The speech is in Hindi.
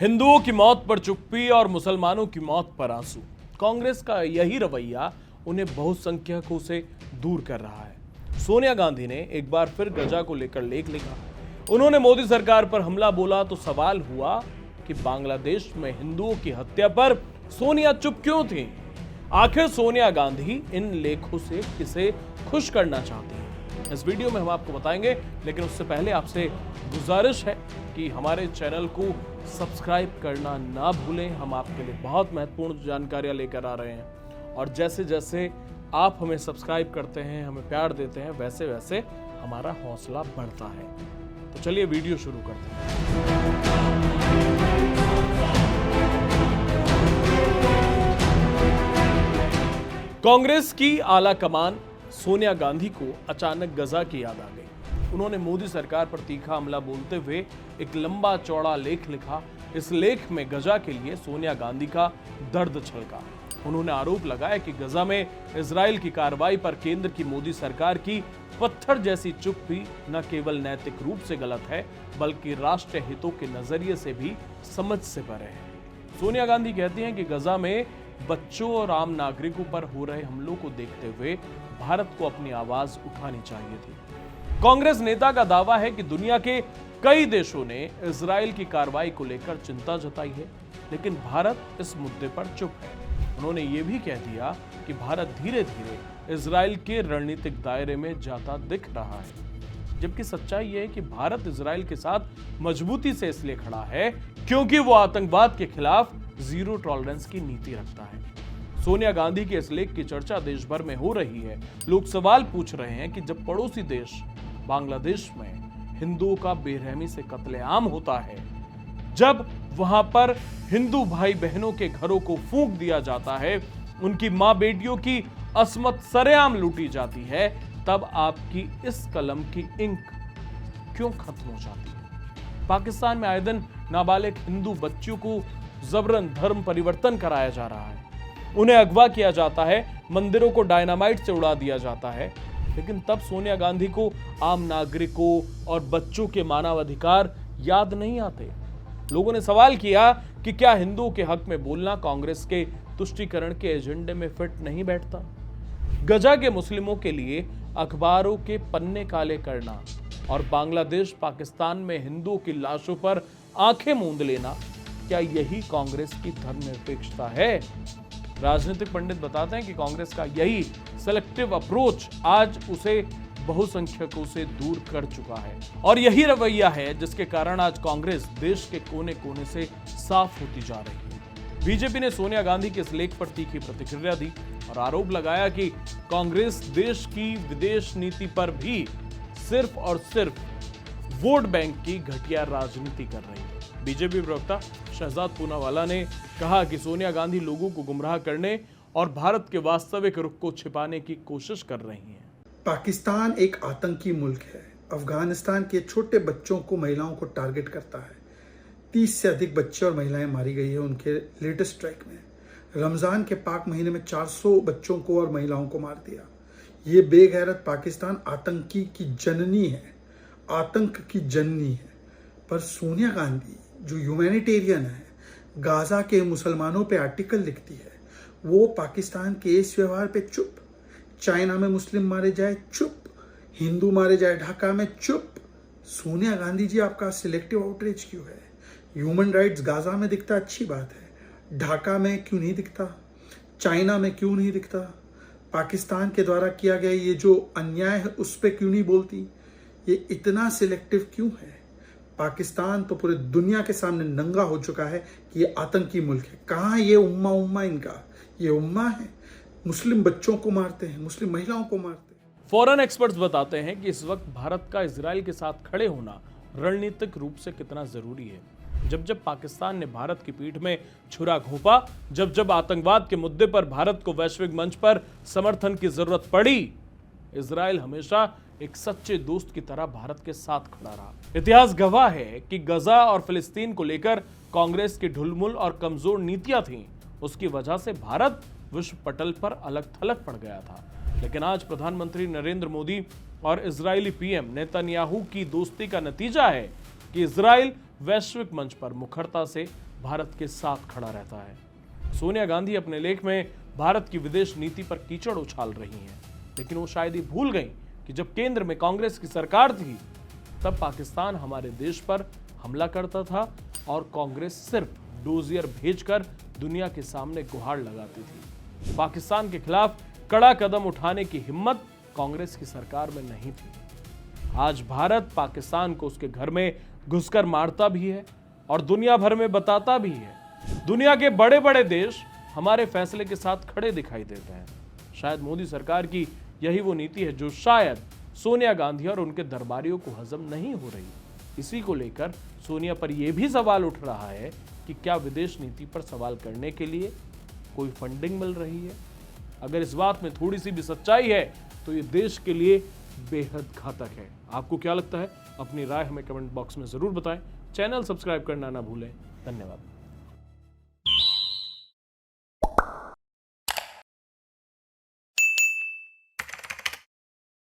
हिंदुओं की मौत पर चुप्पी और मुसलमानों की मौत पर आंसू। कांग्रेस का यही रवैया उन्हें बहुसंख्यकों से दूर कर रहा है। सोनिया गांधी ने एक बार फिर गजा को लेकर लेख लिखा। उन्होंने मोदी सरकार पर हमला बोला तो सवाल हुआ कि बांग्लादेश में हिंदुओं की हत्या पर सोनिया चुप क्यों थी। आखिर सोनिया गांधी इन लेखों से किसे खुश करना चाहती हैं? इस वीडियो में हम आपको बताएंगे, लेकिन उससे पहले आपसे गुजारिश है कि हमारे चैनल को सब्सक्राइब करना ना भूलें। हम आपके लिए बहुत महत्वपूर्ण जानकारियां लेकर आ रहे हैं और जैसे जैसे आप हमें सब्सक्राइब करते हैं, हमें प्यार देते हैं, वैसे वैसे हमारा हौसला बढ़ता है। तो चलिए वीडियो शुरू करते हैं। कांग्रेस की आला कमान सोनिया गांधी को अचानक गजा की याद आ गई। उन्होंने मोदी सरकार पर तीखा हमला बोलते हुए एक लंबा चौड़ा लेख लिखा। इस लेख में गजा के लिए सोनिया गांधी का दर्द छलका। उन्होंने आरोप लगाया कि गजा में इजराइल की कार्रवाई पर केंद्र की मोदी सरकार की पत्थर जैसी चुप भी न केवल नैतिक रूप से गलत है, बल्कि राष्ट्रीय हितों के नजरिए से भी समझ से परे है। सोनिया गांधी कहती हैं कि गजा में बच्चों और आम नागरिकों पर हो रहे हमलों को देखते हुए भारत को अपनी आवाज उठानी चाहिए थी। कांग्रेस नेता का दावा है कि दुनिया के कई देशों ने इजराइल की कार्रवाई को लेकर चिंता जताई है, लेकिन भारत इस मुद्दे पर चुप है। उन्होंने ये भी कह दिया कि भारत धीरे धीरे इजराइल के रणनीतिक दायरे में जाता दिख रहा है, जबकि सच्चाई यह है कि भारत इजराइल के साथ मजबूती से इसलिए खड़ा है क्योंकि वो आतंकवाद के खिलाफ जीरो टॉलरेंस की नीति रखता है। सोनिया गांधी के इस लेख की चर्चा देश भर में हो रही है। लोग सवाल पूछ रहे हैं कि जब पड़ोसी देश बांग्लादेश में हिंदुओं का बेरहमी से कत्लेआम होता है, जब वहां पर हिंदू भाई बहनों के घरों को फूंक दिया जाता है, उनकी मां बेटियों की असमत सरेआम लूटी जाती है, तब आपकी इस कलम की इंक क्यों खत्म हो जाती है? पाकिस्तान में आए दिन नाबालिग हिंदू बच्चियों को जबरन धर्म परिवर्तन कराया जा रहा है, उन्हें अगवा किया जाता है, मंदिरों को डायनामाइट से उड़ा दिया जाता है, लेकिन तब सोनिया गांधी को आम नागरिकों और बच्चों के मानवाधिकार याद नहीं आते। लोगों ने सवाल किया कि क्या हिंदुओं के हक में बोलना कांग्रेस के तुष्टीकरण के एजेंडे में फिट नहीं बैठता? गजा के मुस्लिमों के लिए अखबारों के पन्ने काले करना और बांग्लादेश पाकिस्तान में हिंदुओं की लाशों पर आंखें मूंद लेना, क्या यही कांग्रेस की धर्मनिरपेक्षता है? राजनीतिक पंडित बताते हैं कि कांग्रेस का यही सेलेक्टिव अप्रोच आज उसे बहुसंख्यकों से दूर कर चुका है और यही रवैया है जिसके कारण आज कांग्रेस देश के कोने कोने से साफ होती जा रही है। बीजेपी ने सोनिया गांधी के इस लेख पर तीखी प्रतिक्रिया दी और आरोप लगाया कि कांग्रेस देश की विदेश नीति पर भी सिर्फ और सिर्फ वोट बैंक की घटिया राजनीति कर रही है। बीजेपी प्रवक्ता शहजाद पूनावाला ने कहा कि सोनिया गांधी लोगों को गुमराह करने और भारत के वास्तविक रुख को छिपाने की कोशिश कर रही हैं। पाकिस्तान एक आतंकी मुल्क है। अफगानिस्तान के छोटे बच्चों को, महिलाओं को टारगेट करता है। 30 से अधिक बच्चे और महिलाएं मारी गई है उनके लेटेस्ट स्ट्राइक में। रमजान के पाक महीने में 400 बच्चों को और महिलाओं को मार दिया। ये बेगैरत पाकिस्तान आतंकी की जननी है, आतंक की जननी है। पर सोनिया गांधी जो ह्यूमैनिटेरियन है, गाजा के मुसलमानों पे आर्टिकल लिखती है, वो पाकिस्तान के इस व्यवहार पे चुप। चाइना में मुस्लिम मारे जाए चुप, हिंदू मारे जाए ढाका में चुप। सोनिया गांधी जी, आपका सिलेक्टिव आउटरीच क्यों है? ह्यूमन राइट्स गाजा में दिखता अच्छी बात है, ढाका में क्यों नहीं दिखता? चाइना में क्यों नहीं दिखता? पाकिस्तान के द्वारा किया गया ये जो अन्याय है उस पर क्यों नहीं बोलती? ये इतना सिलेक्टिव क्यों है? पाकिस्तान तो पूरे दुनिया के सामने नंगा हो चुका है कि ये आतंकी मुल्क है। कहाँ ये उम्मा इनका? ये उम्मा है, मुस्लिम बच्चों को मारते हैं, मुस्लिम महिलाओं को मारते हैं। फॉरेन एक्सपर्ट्स बताते हैं कि इस वक्त भारत का इजराइल के साथ खड़े होना रणनीतिक रूप से कितना जरूरी है। जब पाकिस्तान ने भारत की पीठ में छुरा घोंपा, जब आतंकवाद के मुद्दे पर भारत को वैश्विक मंच पर समर्थन की जरूरत पड़ी, इजराइल हमेशा एक सच्चे दोस्त की तरह भारत के साथ खड़ा रहा। इतिहास गवाह है कि गजा और फिलिस्तीन को लेकर कांग्रेस की ढुलमुल और कमजोर नीतियां थीं। उसकी वजह से भारत विश्व पटल पर अलग थलग पड़ गया था। लेकिन आज प्रधानमंत्री नरेंद्र मोदी और इजरायली पीएम नेतन्याहू की दोस्ती का नतीजा है कि इजराइल वैश्विक मंच पर मुखरता से भारत के साथ खड़ा रहता है। सोनिया गांधी अपने लेख में भारत की विदेश नीति पर कीचड़ उछाल रही हैं, लेकिन वो शायद ही भूल गई कि जब केंद्र में कांग्रेस की सरकार थी तब पाकिस्तान हमारे देश पर हमला करता था और कांग्रेस सिर्फ डोजियर भेजकर दुनिया के सामने गुहार लगाती थी। पाकिस्तान के खिलाफ कड़ा कदम उठाने की हिम्मत कांग्रेस की सरकार में नहीं थी। आज भारत पाकिस्तान को उसके घर में घुसकर मारता भी है और दुनिया भर में बताता भी है। दुनिया के बड़े बड़े देश हमारे फैसले के साथ खड़े दिखाई देते हैं। शायद मोदी सरकार की यही वो नीति है जो शायद सोनिया गांधी और उनके दरबारियों को हजम नहीं हो रही। इसी को लेकर सोनिया पर यह भी सवाल उठ रहा है कि क्या विदेश नीति पर सवाल करने के लिए कोई फंडिंग मिल रही है। अगर इस बात में थोड़ी सी भी सच्चाई है तो ये देश के लिए बेहद घातक है। आपको क्या लगता है? अपनी राय हमें कमेंट बॉक्स में जरूर बताएं। चैनल सब्सक्राइब करना ना भूलें। धन्यवाद।